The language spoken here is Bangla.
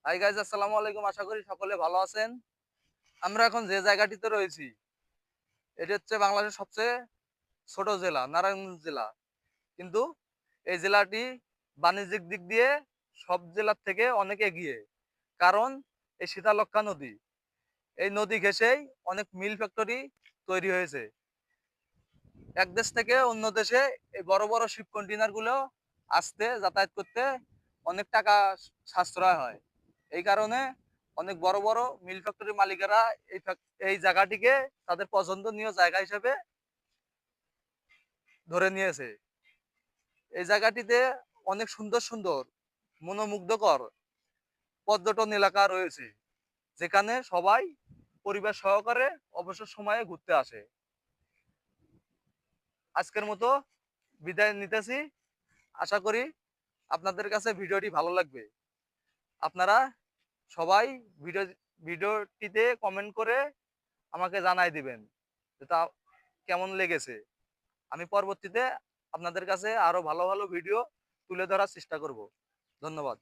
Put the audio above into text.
হাই গাইজ, আসসালামু আলাইকুম। আশা করি সকলে ভালো আছেন। আমরা এখন যে জায়গাটিতে রয়েছি এটি হচ্ছে বাংলাদেশের সবচেয়ে ছোট জেলা, নারায়ণগঞ্জ জেলা। কিন্তু এই জেলাটি বাণিজ্যিক দিক দিয়ে সব জেলার থেকে অনেক এগিয়ে। কারণ এই শীতলক্ষ্যা নদী, এই নদী ঘেঁষেই অনেক মিল ফ্যাক্টরি তৈরি হয়েছে। এক দেশ থেকে অন্য দেশে এই বড় বড় শিপ কন্টেনার গুলো আসতে যাতায়াত করতে অনেক টাকা সাশ্রয় হয়। এই কারণে অনেক বড় বড় মিল ফ্যাক্টরি মালিকেরা এই জায়গাটিকে তাদের পছন্দনীয় জায়গা হিসেবে ধরে নিয়েছে। এই জায়গাটিতে অনেক সুন্দর সুন্দর মনোমুগ্ধকর পর্যটন এলাকা রয়েছে, যেখানে সবাই পরিবার সহকারে অবসর সময়ে ঘুরতে আসে। আজকের মতো বিদায় নিতেছি। আশা করি আপনাদের কাছে ভিডিওটি ভালো লাগবে। আপনারা সবাই ভিডিওটিতে কমেন্ট করে আমাকে জানাই দিবেন যে তা কেমন লেগেছে। আমি পরবর্তীতে আপনাদের কাছে আরো ভালো ভালো ভিডিও তুলে ধরার চেষ্টা করব। ধন্যবাদ।